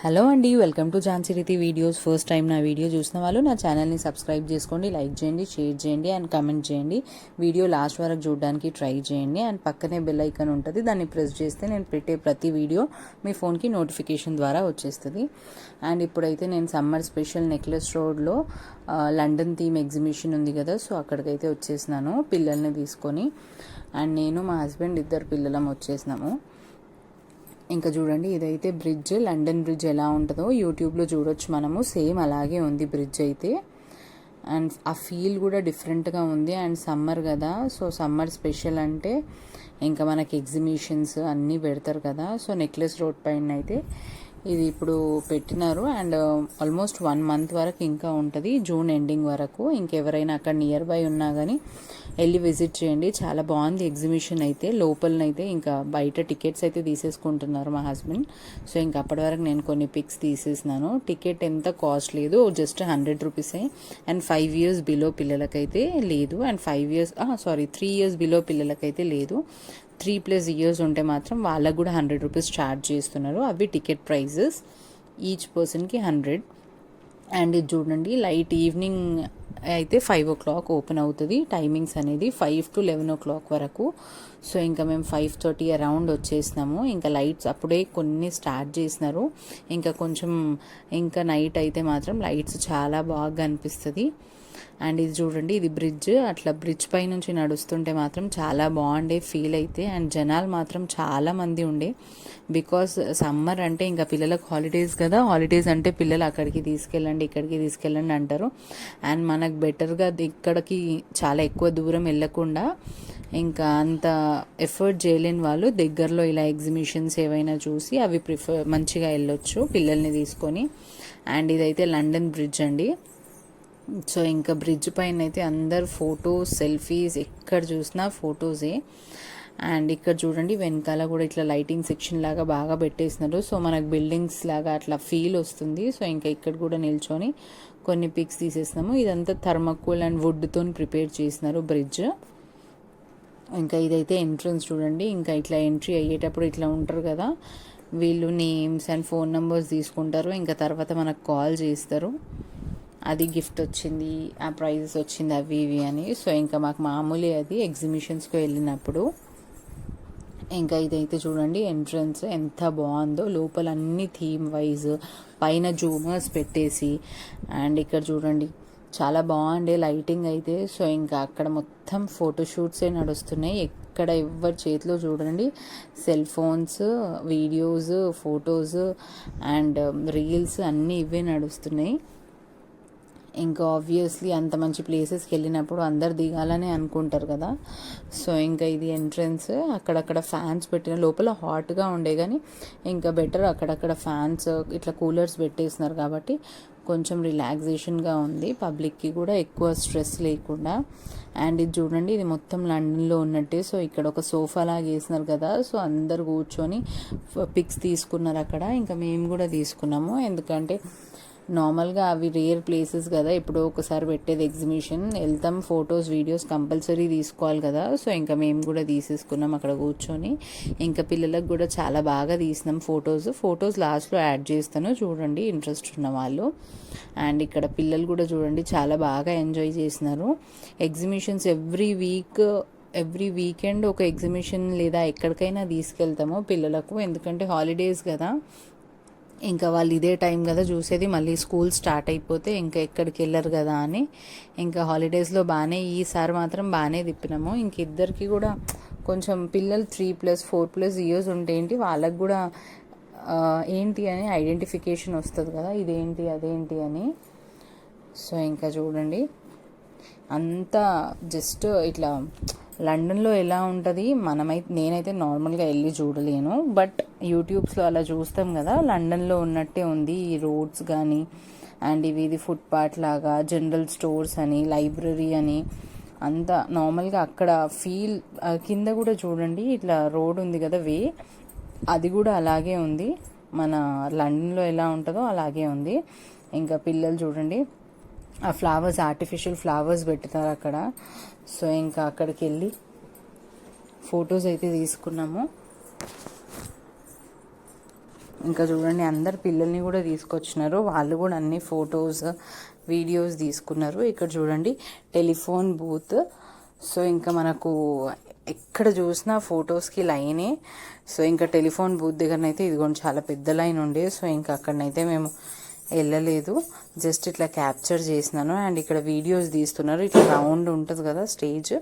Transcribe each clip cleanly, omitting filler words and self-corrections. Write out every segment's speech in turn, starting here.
Hello అండి, welcome to Jhansi రీతి videos. First time నా వీడియో చూసిన వాళ్ళు నా ఛానల్ని సబ్స్క్రైబ్ చేసుకోండి, లైక్ చేయండి, షేర్ చేయండి అండ్ కమెంట్ చేయండి. వీడియో లాస్ట్ వరకు చూడడానికి ట్రై చేయండి అండ్ పక్కనే బెల్ ఐకాన్ ఉంటుంది, దాన్ని ప్రెస్ చేస్తే నేను పెట్టే ప్రతి వీడియో మీ ఫోన్కి నోటిఫికేషన్ ద్వారా వచ్చేస్తుంది. అండ్ ఇప్పుడైతే నేను సమ్మర్ స్పెషల్ నెక్లెస్ రోడ్లో లండన్ థీమ్ ఎగ్జిబిషన్ ఉంది కదా, సో అక్కడికైతే వచ్చేసినాను పిల్లల్ని తీసుకొని. అండ్ నేను మా హస్బెండ్ ఇద్దరు పిల్లలం వచ్చేసినాము. ఇంకా చూడండి, ఇదైతే బ్రిడ్జ్, లండన్ బ్రిడ్జ్ ఎలా ఉంటుందో యూట్యూబ్లో చూడొచ్చు మనము. సేమ్ అలాగే ఉంది బ్రిడ్జ్ అయితే. అండ్ ఆ ఫీల్ కూడా డిఫరెంట్గా ఉంది. అండ్ సమ్మర్ కదా, సో సమ్మర్ స్పెషల్ అంటే ఇంకా మనకి ఎగ్జిబిషన్స్ అన్నీ పెడతారు కదా. సో నెక్లెస్ రోడ్ పైన అయితే ఇది ఇప్పుడు పెట్టినారు. అండ్ ఆల్మోస్ట్ 1 month వరకు ఇంకా ఉంటుంది, జూన్ ఎండింగ్ వరకు. ఇంకెవరైనా అక్కడ నియర్ బై ఉన్నా కానీ వెళ్ళి విజిట్ చేయండి. చాలా బాగుంది ఎగ్జిబిషన్ అయితే. లోపలనైతే ఇంకా బయట టికెట్స్ అయితే తీసేసుకుంటున్నారు మా హస్బెండ్. సో ఇంకా అప్పటి వరకు నేను కొన్ని పిక్స్ తీసేసినాను. టికెట్ ఎంత కాస్ట్ లేదు, జస్ట్ 100 రూపీసే. అండ్ 5 years బిలో పిల్లలకైతే లేదు. అండ్ 3 years బిలో పిల్లలకైతే లేదు. 3+ years ఉంటే మాత్రం వాళ్ళకు కూడా 100 రూపీస్ ఛార్జ్ చేస్తున్నారు. అవి టికెట్ ప్రైజెస్, ఈచ్ పర్సన్కి 100. అండ్ ఇది చూడండి, లైట్ ఈవినింగ్ అయితే 5 o'clock ఓపెన్ అవుతుంది. టైమింగ్స్ అనేది 5 to 11 o'clock వరకు. సో ఇంకా మేము 5:30 అరౌండ్ వచ్చేసినాము. ఇంకా లైట్స్ అప్పుడే కొన్ని స్టార్ట్ చేసినారు. ఇంకా కొంచెం ఇంకా నైట్ అయితే మాత్రం లైట్స్ చాలా బాగా అనిపిస్తుంది. అండ్ ఇది చూడండి, ఇది బ్రిడ్జ్. అట్లా బ్రిడ్జ్ పై నుంచి నడుస్తుంటే మాత్రం చాలా బాగుండే ఫీల్ అయితే. అండ్ జనాలు మాత్రం చాలా మంది ఉండే, బికాస్ సమ్మర్ అంటే ఇంకా పిల్లలకు హాలిడేస్ కదా. హాలిడేస్ అంటే పిల్లలు అక్కడికి తీసుకెళ్ళండి, ఇక్కడికి తీసుకెళ్ళండి అంటారు. అండ్ మనకు బెటర్గా ఇక్కడికి చాలా ఎక్కువ దూరం వెళ్ళకుండా ఇంకా అంత ఎఫర్ట్ చేయలేని వాళ్ళు దగ్గరలో ఇలా ఎగ్జిబిషన్స్ ఏవైనా చూసి అవి మంచిగా వెళ్ళొచ్చు పిల్లల్ని తీసుకొని. అండ్ ఇదైతే లండన్ బ్రిడ్జ్ అండి. సో ఇంకా బ్రిడ్జ్ పైన అయితే అందరు ఫొటోస్, సెల్ఫీస్, ఎక్కడ చూసినా ఫొటోసే. అండ్ ఇక్కడ చూడండి, వెనకాల కూడా ఇట్లా లైటింగ్ సెక్షన్ లాగా బాగా పెట్టేసినారు. సో మనకు బిల్డింగ్స్ లాగా అట్లా ఫీల్ వస్తుంది. సో ఇంకా ఇక్కడ కూడా నిల్చొని కొన్ని పిక్స్ తీసేసినాము. ఇదంతా థర్మాకోల్ అండ్ వుడ్తో ప్రిపేర్ చేసినారు బ్రిడ్జ్. ఇంకా ఇదైతే ఎంట్రన్స్ చూడండి. ఇంకా ఇట్లా ఎంట్రీ అయ్యేటప్పుడు ఇట్లా ఉంటారు కదా, వీళ్ళు నేమ్స్ అండ్ ఫోన్ నెంబర్స్ తీసుకుంటారు. ఇంకా తర్వాత మనకు కాల్ చేస్తారు, అది గిఫ్ట్ వచ్చింది, ఆ ప్రైజెస్ వచ్చింది, అవి ఇవి అని. సో ఇంకా మాకు మామూలే అది ఎగ్జిబిషన్స్కి వెళ్ళినప్పుడు. ఇంకా ఇదైతే చూడండి, ఎంట్రన్స్ ఎంత బాగుందో. లోపల అన్ని థీమ్ వైజ్ పైన జూమర్స్ పెట్టేసి. అండ్ ఇక్కడ చూడండి, చాలా బాగుండే లైటింగ్ అయితే. సో ఇంకా అక్కడ మొత్తం ఫోటోషూట్సే నడుస్తున్నాయి. ఎక్కడ ఎవరి చేతిలో చూడండి cell phones, videos, photos and reels అన్నీ ఇవే నడుస్తున్నాయి. ఇంకా ఆబ్వియస్లీ అంత మంచి ప్లేసెస్కి వెళ్ళినప్పుడు అందరు దిగాలని అనుకుంటారు కదా. సో ఇంకా ఇది ఎంట్రన్స్. అక్కడక్కడ ఫ్యాన్స్ పెట్టిన, లోపల హాట్గా ఉండే కానీ ఇంకా బెటర్ అక్కడక్కడ ఫ్యాన్స్ ఇట్లా కూలర్స్ పెట్టేసినారు కాబట్టి కొంచెం రిలాక్సేషన్గా ఉంది, పబ్లిక్కి కూడా ఎక్కువ స్ట్రెస్ లేకుండా. అండ్ ఇది చూడండి, ఇది మొత్తం లండన్లో ఉన్నట్టే. సో ఇక్కడ ఒక సోఫా లాగా వేసినారు కదా, సో అందరు కూర్చొని పిక్స్ తీసుకున్నారు అక్కడ. ఇంకా మేము కూడా తీసుకున్నాము, ఎందుకంటే నార్మల్గా అవి రేర్ ప్లేసెస్ కదా, ఎప్పుడో ఒకసారి పెట్టేది ఎగ్జిబిషన్. వెళ్తాం, ఫొటోస్ వీడియోస్ కంపల్సరీ తీసుకోవాలి కదా. సో ఇంకా మేము కూడా తీసేసుకున్నాం అక్కడ కూర్చొని. ఇంకా పిల్లలకు కూడా చాలా బాగా తీసినాం ఫొటోస్ లాస్ట్లో యాడ్ చేస్తాను చూడండి, ఇంట్రెస్ట్ ఉన్న వాళ్ళు. అండ్ ఇక్కడ పిల్లలు కూడా చూడండి చాలా బాగా ఎంజాయ్ చేసినారు. ఎగ్జిబిషన్స్ ఎవ్రీ వీకెండ్ ఒక ఎగ్జిబిషన్ లేదా ఎక్కడికైనా తీసుకెళ్తాము పిల్లలకు, ఎందుకంటే హాలిడేస్ కదా. ఇంకా వాళ్ళు ఇదే టైం కదా చూసేది, మళ్ళీ స్కూల్ స్టార్ట్ అయిపోతే ఇంకా ఎక్కడికి వెళ్ళరు కదా అని. ఇంకా హాలిడేస్లో బాగానే, ఈసారి మాత్రం బాగానే తిప్పినాము. ఇంక ఇద్దరికి కూడా కొంచెం పిల్లలు 3+ 4+ years ఉంటే ఏంటి, వాళ్ళకు కూడా ఏంటి అని ఐడెంటిఫికేషన్ వస్తుంది కదా, ఇదేంటి అదేంటి అని. సో ఇంకా చూడండి, అంతా జస్ట్ ఇట్లా లండన్లో ఎలా ఉంటుంది, నేనైతే నార్మల్గా వెళ్ళి చూడలేను, బట్ యూట్యూబ్స్లో అలా చూస్తాం కదా, లండన్లో ఉన్నట్టే ఉంది. ఈ రోడ్స్ కానీ అండ్ ఇది ఫుట్పాత్ లాగా, జనరల్ స్టోర్స్ అని, లైబ్రరీ అని, అంతా నార్మల్గా అక్కడ ఫీల్. కింద కూడా చూడండి, ఇట్లా రోడ్ ఉంది కదా, అది కూడా అలాగే ఉంది. మన లండన్లో ఎలా ఉంటుందో అలాగే ఉంది. ఇంకా పిల్లలు చూడండి, ఆ ఫ్లవర్స్, ఆర్టిఫిషియల్ ఫ్లవర్స్ పెడతారు అక్కడ. సో ఇంకా అక్కడికి వెళ్ళి ఫొటోస్ అయితే తీసుకున్నాము. ఇంకా చూడండి అందరు పిల్లల్ని కూడా తీసుకొచ్చినారు, వాళ్ళు కూడా అన్ని ఫొటోస్ వీడియోస్ తీసుకున్నారు. ఇక్కడ చూడండి టెలిఫోన్ బూత్. సో ఇంకా మనకు ఎక్కడ చూసినా ఫొటోస్కి లైనే. సో ఇంకా టెలిఫోన్ బూత్ దగ్గరనైతే ఇదిగోండి చాలా పెద్ద లైన్ ఉండే. సో ఇంకా అక్కడనైతే మేము వెళ్ళలేదు, జస్ట్ ఇట్లా క్యాప్చర్ చేసినాను. అండ్ ఇక్కడ వీడియోస్ తీస్తున్నారు, ఇట్లా రౌండ్ ఉంటుంది కదా స్టేజ్,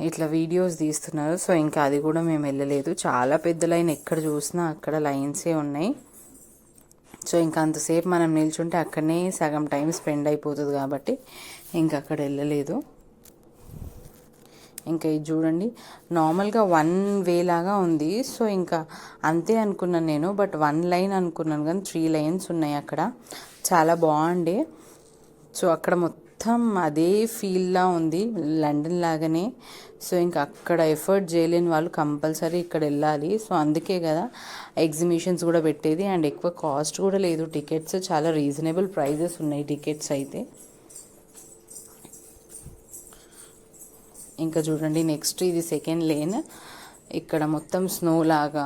ఇట్లా వీడియోస్ తీస్తున్నారు. సో ఇంకా అది కూడా మేము వెళ్ళలేదు, చాలా పెద్ద లైన్, ఎక్కడ చూసినా అక్కడ లైన్సే ఉన్నాయి. సో ఇంకా అంతసేపు మనం నిల్చుంటే అక్కడనే సగం టైం స్పెండ్ అయిపోతుంది కాబట్టి ఇంకా అక్కడ వెళ్ళలేదు. ఇంకా ఇది చూడండి నార్మల్గా 1 వే లాగా ఉంది. సో ఇంకా అంతే అనుకున్నాను నేను, బట్ 1 లైన్ అనుకున్నాను కానీ 3 లైన్స్ ఉన్నాయి అక్కడ, చాలా బాగుండే. సో అక్కడ మొత్తం అదే ఫీల్లా ఉంది, లండన్ లాగానే. సో ఇంకా అక్కడ ఎఫర్ట్ చేయలేని వాళ్ళు కంపల్సరీ ఇక్కడ వెళ్ళాలి. సో అందుకే కదా ఎగ్జిబిషన్స్ కూడా పెట్టేది. అండ్ ఎక్కువ కాస్ట్ కూడా లేదు, టికెట్స్ చాలా రీజనబుల్ ప్రైజెస్ ఉన్నాయి టికెట్స్ అయితే. ఇంకా చూడండి నెక్స్ట్ ఇది సెకండ్ లేన్, ఇక్కడ మొత్తం స్నో లాగా.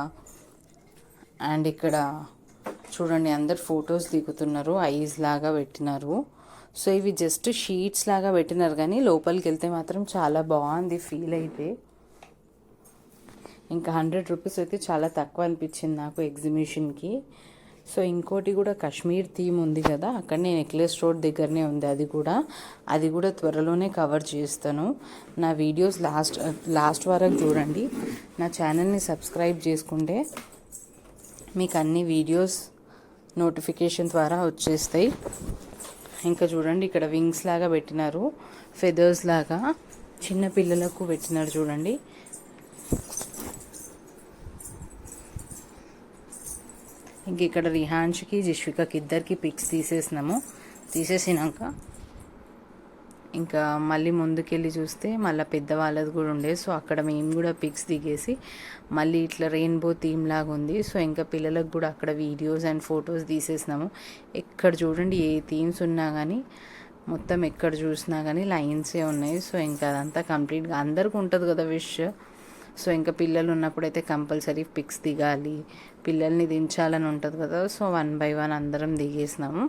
అండ్ ఇక్కడ చూడండి అందరు ఫొటోస్ దిగుతున్నారు, ఐస్ లాగా పెట్టినారు. సో ఇవి జస్ట్ షీట్స్ లాగా పెట్టినారు కానీ లోపలికి వెళ్తే మాత్రం చాలా బాగుంది ఫీల్ అయితే. ఇంకా 100 రూపీస్ అయితే చాలా తక్కువ అనిపించింది నాకు ఎగ్జిబిషన్కి. సో ఇంకోటి కూడా కాశ్మీర్ థీమ్ ఉంది కదా, అక్కడనే నెక్లెస్ రోడ్ దగ్గరనే ఉంది, అది కూడా త్వరలోనే కవర్ చేస్తాను. నా వీడియోస్ లాస్ట్ వరకు చూడండి, నా ఛానల్ని సబ్స్క్రైబ్ చేసుకుంటే మీకు అన్ని వీడియోస్ నోటిఫికేషన్ ద్వారా వచ్చేస్తాయి. ఇంకా చూడండి ఇక్కడ వింగ్స్ లాగా పెట్టినారు, ఫెదర్స్ లాగా చిన్న పిల్లలకు పెట్టినారు చూడండి. ఇంక ఇక్కడ రిహాన్ష్కి జిష్వికకి ఇద్దరికి పిక్స్ తీసేసినాక ఇంకా మళ్ళీ ముందుకెళ్ళి చూస్తే మళ్ళీ పెద్దవాళ్ళది కూడా ఉండే. సో అక్కడ మేము కూడా పిక్స్ దిగేసి మళ్ళీ ఇట్లా రెయిన్బో థీమ్ లాగా ఉంది. సో ఇంకా పిల్లలకు కూడా అక్కడ వీడియోస్ అండ్ ఫొటోస్ తీసేసినాము. ఎక్కడ చూడండి ఏ థీమ్స్ ఉన్నా కానీ మొత్తం ఎక్కడ చూసినా కానీ లైన్సే ఉన్నాయి. సో ఇంకా అదంతా కంప్లీట్గా అందరికీ ఉంటుంది కదా విష్. సో ఇంకా పిల్లలు ఉన్నప్పుడైతే కంపల్సరీ పిక్స్ దిగాలి, పిల్లల్ని దించాలని ఉంటుంది కదా. సో 1 by 1 అందరం దిగేసినాము.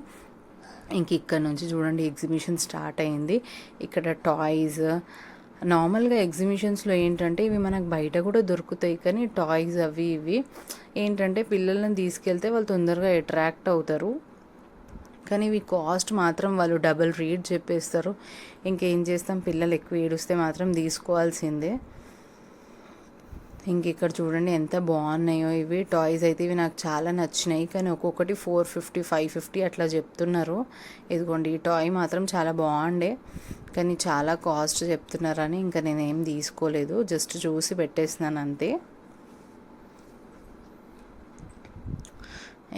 ఇంక ఇక్కడ నుంచి చూడండి ఎగ్జిబిషన్ స్టార్ట్ అయింది. ఇక్కడ టాయ్స్, నార్మల్గా ఎగ్జిబిషన్స్లో ఏంటంటే ఇవి మనకు బయట కూడా దొరుకుతాయి, కానీ టాయ్స్ అవి ఇవి ఏంటంటే పిల్లల్ని తీసుకెళ్తే వాళ్ళు తొందరగా అట్రాక్ట్ అవుతారు, కానీ ఇవి కాస్ట్ మాత్రం వాళ్ళు డబుల్ రేట్ చెప్పేస్తారు. ఇంకేం చేస్తాం, పిల్లలు ఎక్కువ ఏడుస్తే మాత్రం తీసుకోవాల్సిందే. ఇంక ఇక్కడ చూడండి ఎంత బాగున్నాయో ఇవి టాయ్స్ అయితే, ఇవి నాకు చాలా నచ్చినాయి, కానీ ఒక్కొక్కటి 450 550 అట్లా చెప్తున్నారు. ఇదిగోండి ఈ టాయ్ మాత్రం చాలా బాగుండే, కానీ చాలా కాస్ట్ చెప్తున్నారని ఇంకా నేనేం తీసుకోలేదు, జస్ట్ చూసి పెట్టేసినాను అంతే.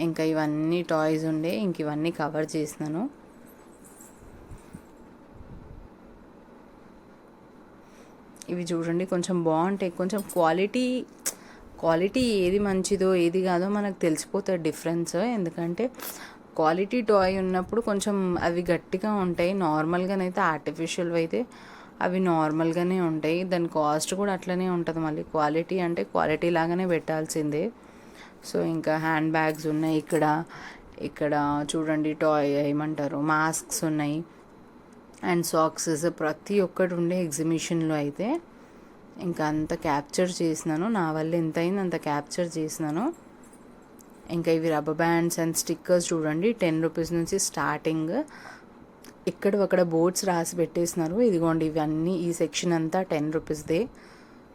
ఇంకా ఇవన్నీ టాయ్స్ ఉండే, ఇంక ఇవన్నీ కవర్ చేసినాను. ఇవి చూడండి కొంచెం బాగుంటాయి, కొంచెం క్వాలిటీ ఏది మంచిదో ఏది కాదో మనకు తెలిసిపోతుంది డిఫరెన్స్. ఎందుకంటే క్వాలిటీ టాయ్ ఉన్నప్పుడు కొంచెం అవి గట్టిగా ఉంటాయి, నార్మల్గానైతే ఆర్టిఫిషియల్ అయితే అవి నార్మల్గానే ఉంటాయి, దాని కాస్ట్ కూడా అట్లనే ఉంటుంది. మళ్ళీ క్వాలిటీ అంటే క్వాలిటీ లాగానే పెట్టాల్సిందే. సో ఇంకా హ్యాండ్ బ్యాగ్స్ ఉన్నాయి, ఇక్కడ చూడండి టాయ్ ఏమంటారు మాస్క్స్ ఉన్నాయి అండ్ సాక్సెస్, ప్రతి ఒక్కటి ఉండే ఎగ్జిబిషన్లో అయితే. ఇంకా అంత క్యాప్చర్ చేసినాను, నా వల్ల ఎంత అయింది అంత క్యాప్చర్ చేసినాను. ఇంకా ఇవి రబ్బర్ బ్యాండ్స్ అండ్ స్టిక్కర్స్ చూడండి 10 రూపీస్ నుంచి స్టార్టింగ్. ఇక్కడ అక్కడ బోర్డ్స్ రాసి పెట్టేసినారు, ఇదిగోండి ఇవన్నీ ఈ సెక్షన్ అంతా 10 రూపీస్దే.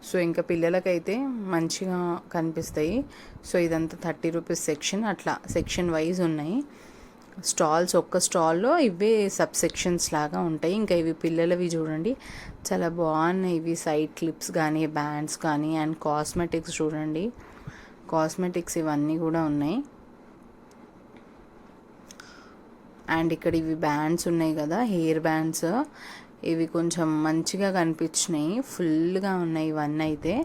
సో ఇంకా పిల్లలకైతే మంచిగా కనిపిస్తాయి. సో ఇదంతా 30 రూపీస్ సెక్షన్, అట్లా సెక్షన్ వైజ్ ఉన్నాయి స్టాల్స్. ఒక్క స్టాల్లో ఇవే సబ్ సెక్షన్స్ లాగా ఉంటాయి. ఇంకా ఇవి పిల్లలవి చూడండి చాలా బాగున్నాయి, ఇవి సైడ్ క్లిప్స్ కానీ బ్యాండ్స్ కానీ. అండ్ కాస్మెటిక్స్ చూడండి, కాస్మెటిక్స్ ఇవన్నీ కూడా ఉన్నాయి. అండ్ ఇక్కడ ఇవి బ్యాండ్స్ ఉన్నాయి కదా, హెయిర్ బ్యాండ్స్, ఇవి కొంచెం మంచిగా కనిపించినాయి, ఫుల్గా ఉన్నాయి ఇవన్నీ అయితే.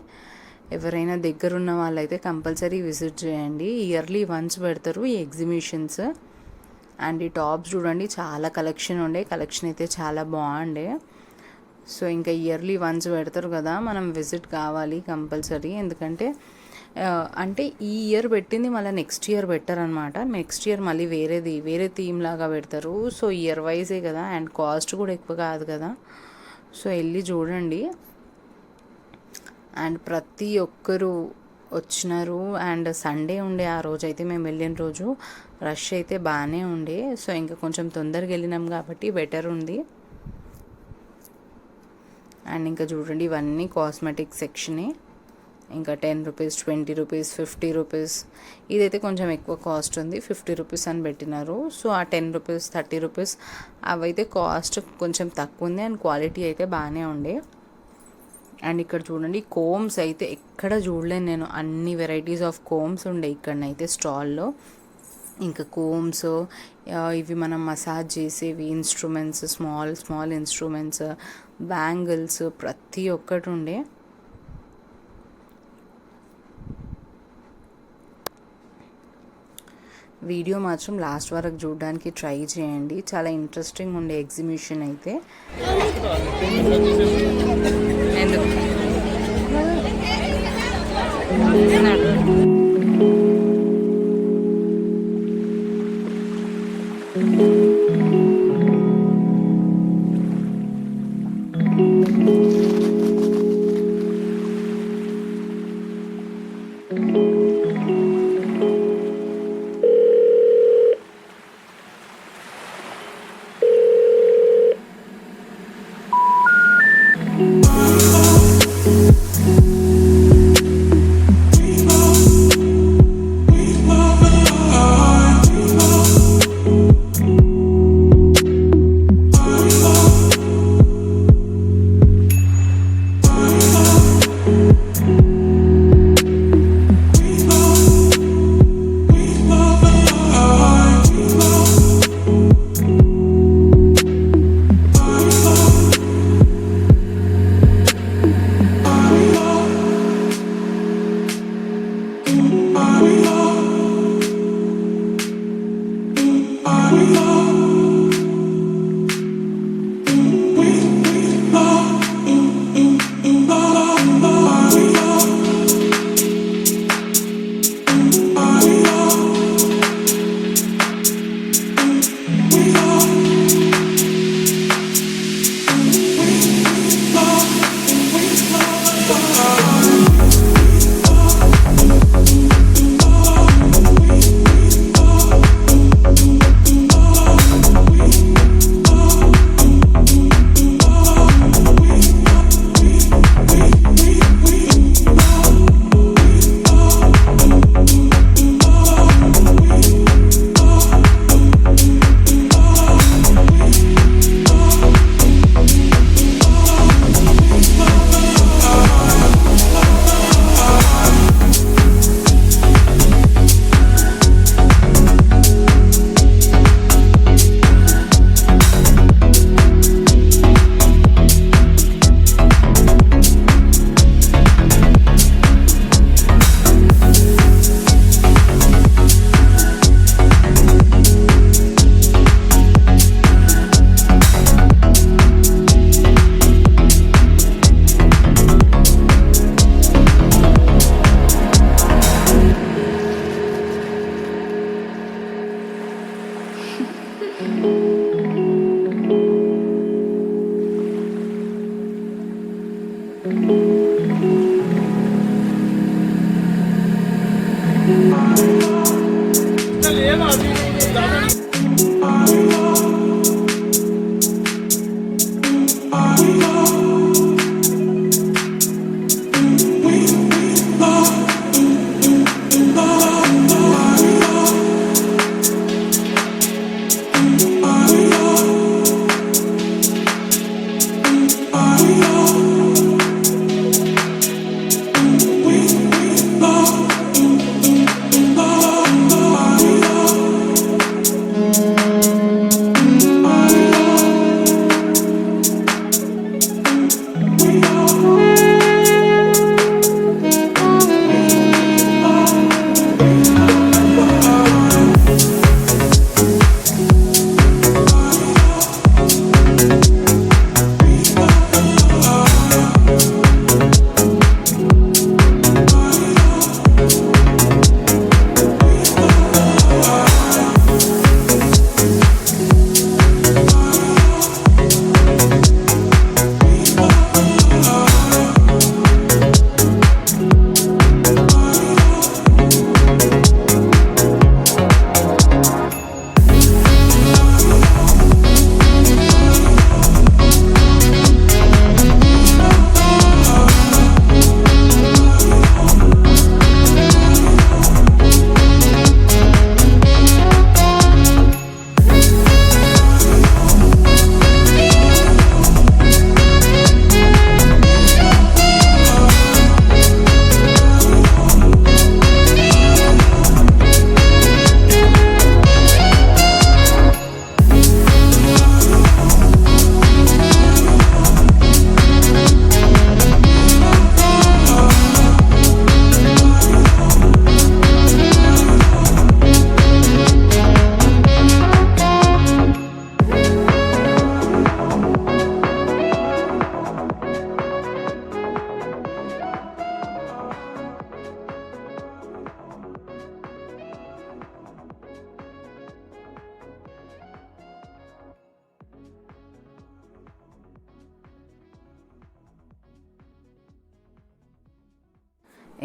ఎవరైనా దగ్గరున్న వాళ్ళైతే కంపల్సరీ విజిట్ చేయండి, ఇయర్లీ వన్స్ పెడతారు ఈ ఎగ్జిబిషన్స్. అండ్ ఈ టాప్స్ చూడండి చాలా కలెక్షన్ అయితే చాలా బాగుండే. సో ఇంకా ఇయర్లీ వన్స్ పెడతారు కదా, మనం విజిట్ కావాలి కంపల్సరీ, ఎందుకంటే అంటే ఈ ఇయర్ పెట్టింది మళ్ళీ నెక్స్ట్ ఇయర్ పెట్టారనమాట. నెక్స్ట్ ఇయర్ మళ్ళీ వేరే థీమ్ లాగా పెడతారు. సో ఇయర్ వైజే కదా, అండ్ కాస్ట్ కూడా ఎక్కువ కాదు కదా. సో వెళ్ళి చూడండి. అండ్ ప్రతి ఒక్కరు వచ్చినారు. అండ్ సండే ఉండే ఆ రోజు అయితే, మేము వెళ్ళిన రోజు రష్ అయితే బాగానే ఉండే. సో ఇంకా కొంచెం తొందరగా వెళ్ళినాం కాబట్టి బెటర్ ఉంది. అండ్ ఇంకా చూడండి, ఇవన్నీ కాస్మెటిక్ సెక్షనే. ఇంకా 10 రూపీస్, 20 రూపీస్, 50 రూపీస్. ఇదైతే కొంచెం ఎక్కువ కాస్ట్ ఉంది, 50 రూపీస్ అని పెట్టినారు. సో ఆ 10 రూపీస్, 30 రూపీస్ అవైతే కాస్ట్ కొంచెం తక్కువ ఉంది, అండ్ క్వాలిటీ అయితే బాగానే ఉండే. అండ్ ఇక్కడ చూడండి, కోమ్స్ అయితే ఎక్కడ చూడలేను నేను, అన్ని వెరైటీస్ ఆఫ్ కోమ్స్ ఉండే ఇక్కడనైతే స్టాల్లో. ఇంకా కోమ్స్, ఇవి మనం మసాజ్ చేసేవి ఇన్స్ట్రుమెంట్స్, స్మాల్ ఇన్స్ట్రుమెంట్స్, బ్యాంగిల్స్, ప్రతి ఒక్కటి ఉండే. వీడియో మాత్రం లాస్ట్ వరకు చూడడానికి ట్రై చేయండి, చాలా ఇంట్రెస్టింగ్ ఉండే ఎగ్జిబిషన్ అయితే.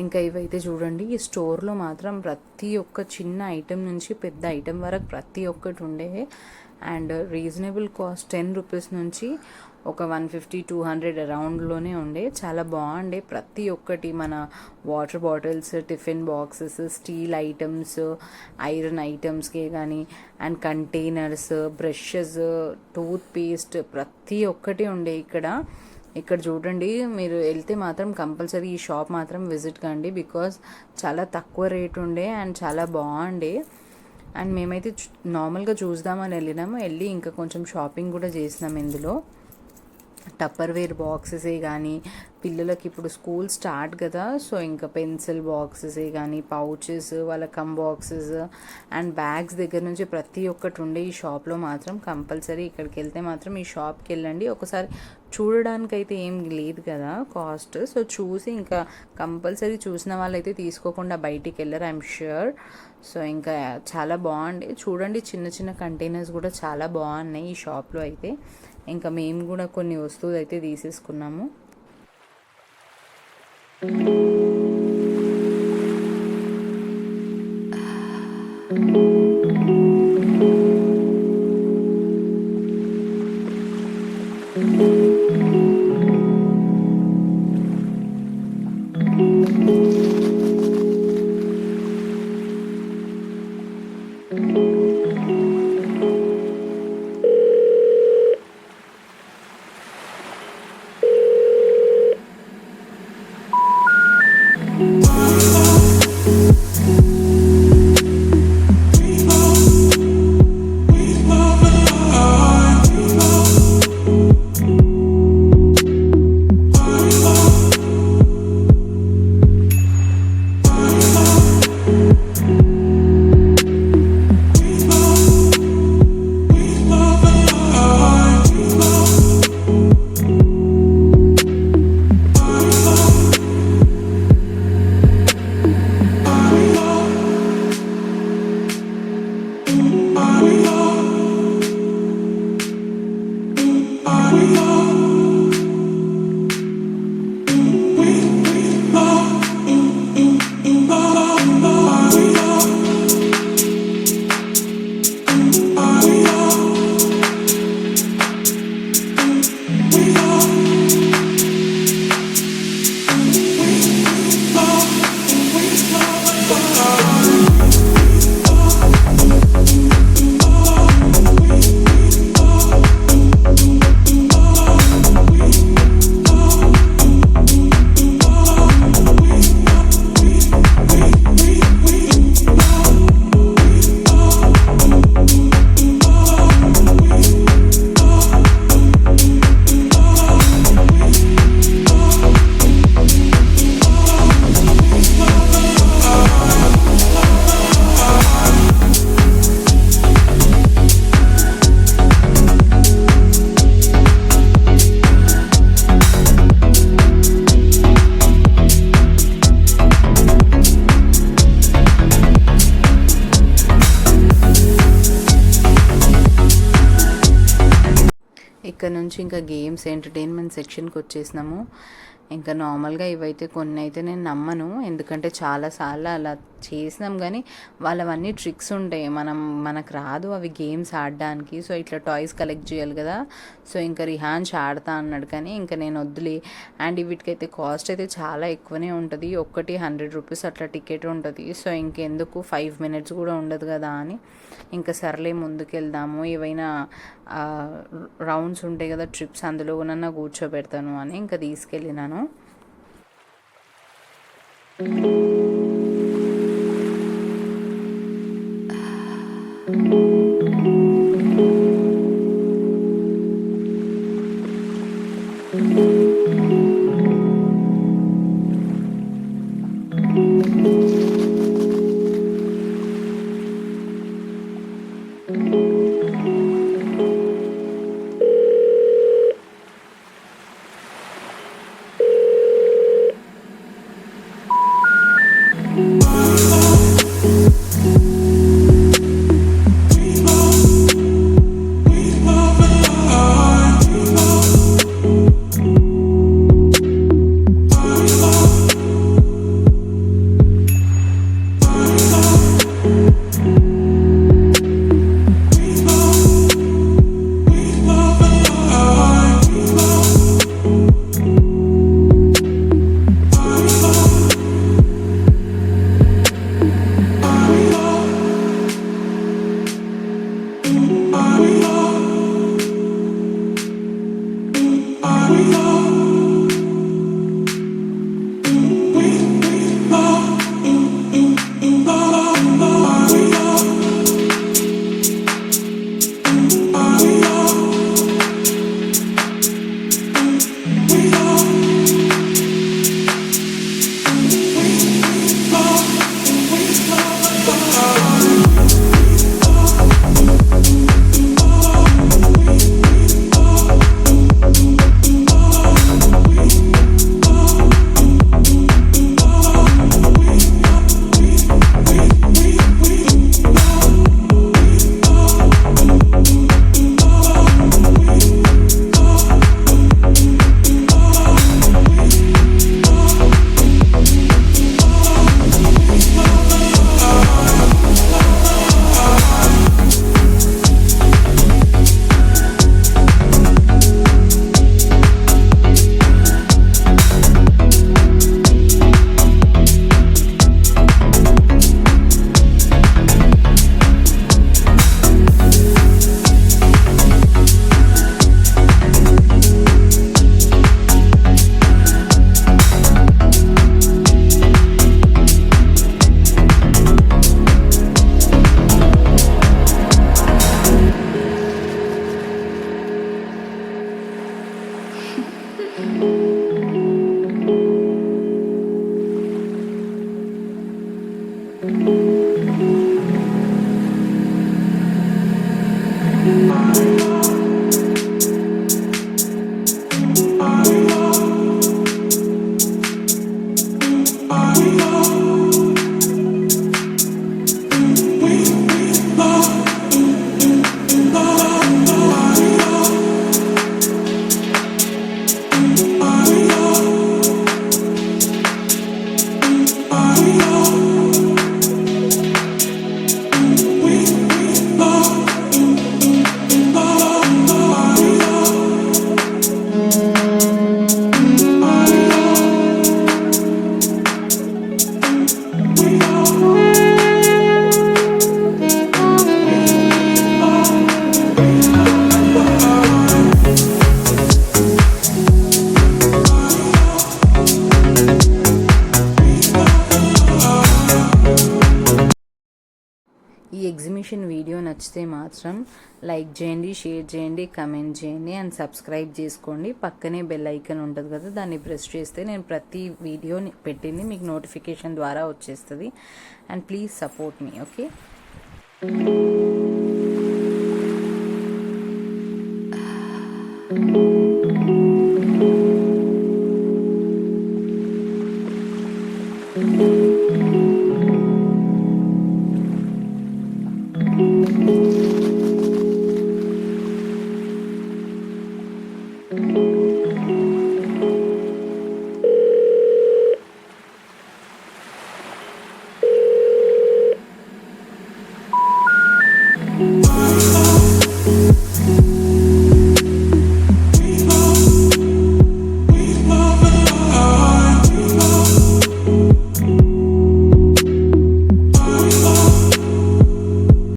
ఇంకా ఇవైతే చూడండి, ఈ స్టోర్లో మాత్రం ప్రతి ఒక్క చిన్న ఐటెం నుంచి పెద్ద ఐటెం వరకు ప్రతి ఒక్కటి ఉండే. అండ్ రీజనబుల్ కాస్ట్ 10 రూపీస్ నుంచి ఒక 150-200 అరౌండ్లోనే ఉండే. చాలా బాగుండే. ప్రతి ఒక్కటి మన water bottles, tiffin boxes, steel items, iron ఐటమ్స్కే కానీ, and containers, brushes, toothpaste ప్రతి ఒక్కటి ఉండే ఇక్కడ. ఇక్కడ చూడండి, మీరు వెళ్తే మాత్రం కంపల్సరీ ఈ షాప్ మాత్రం విజిట్ కండి, బికాజ్ చాలా తక్కువ రేట్ ఉండే అండ్ చాలా బాగుండే. అండ్ మేమైతే నార్మల్గా చూద్దామని వెళ్ళి ఇంకా కొంచెం షాపింగ్ కూడా చేసినాం ఇందులో. టప్పర్వేర్ బాక్సెసే కానీ, పిల్లలకి ఇప్పుడు స్కూల్ స్టార్ట్ కదా, సో ఇంకా పెన్సిల్ బాక్సెసే కానీ, పౌచెస్, వాళ్ళ బాక్సెస్ అండ్ బ్యాగ్స్ దగ్గర నుంచి ప్రతి ఒక్కటి ఉండే ఈ షాప్లో మాత్రం. కంపల్సరీ ఇక్కడికి వెళ్తే మాత్రం ఈ షాప్కి వెళ్ళండి. ఒకసారి చూడడానికైతే ఏం లేదు కదా కాస్ట్, సో చూసి ఇంకా కంపల్సరీ చూసిన వాళ్ళైతే తీసుకోకుండా బయటికి వెళ్ళరు, ఐఎమ్ ష్యూర్. సో ఇంకా చాలా బాగుంది చూడండి. చిన్న చిన్న కంటైనర్స్ కూడా చాలా బాగున్నాయి ఈ షాప్లో అయితే. ఇంకా మేము కూడా కొన్ని వస్తువులు అయితే తీసేసుకున్నాము. ఇక్కడ నుంచి ఇంకా గేమ్స్, ఎంటర్టైన్మెంట్ సెక్షన్కి వచ్చేసినాము. ఇంకా నార్మల్గా ఇవైతే కొన్ని అయితే నేను నమ్మను, ఎందుకంటే చాలాసార్లు అలా చేసినాం, కానీ వాళ్ళవన్నీ ట్రిక్స్ ఉంటాయి, మనకు రాదు అవి గేమ్స్ ఆడడానికి. సో ఇట్లా టాయ్స్ కలెక్ట్ చేయాలి కదా, సో ఇంకా రిహాన్స్ ఆడతా అన్నాడు, కానీ ఇంకా నేను వద్దులే. అండ్ వీటికైతే కాస్ట్ అయితే చాలా ఎక్కువనే ఉంటుంది, ఒక్కటి 100 రూపీస్ అట్లా టికెట్ ఉంటుంది. సో ఇంకెందుకు 5 మినిట్స్ కూడా ఉండదు కదా అని ఇంకా సర్లే ముందుకెళ్దాము, ఏవైనా రౌండ్స్ ఉంటాయి కదా ట్రిప్స్, అందులో కూడా కూర్చోబెడతాను అని ఇంకా తీసుకెళ్ళినాను. ఎగ్జిబిషన్ వీడియో నచ్చితే మాత్రం లైక్ చేయండి, షేర్ చేయండి, కమెంట్ చేయండి అండ్ సబ్స్క్రైబ్ చేసుకోండి. పక్కనే బెల్ ఐకాన్ ఉంటుంది కదా, దాన్ని ప్రెస్ చేస్తే నేను ప్రతి వీడియో పెట్టింది మీకు నోటిఫికేషన్ ద్వారా వచ్చేస్తుంది. And please support me. Okay.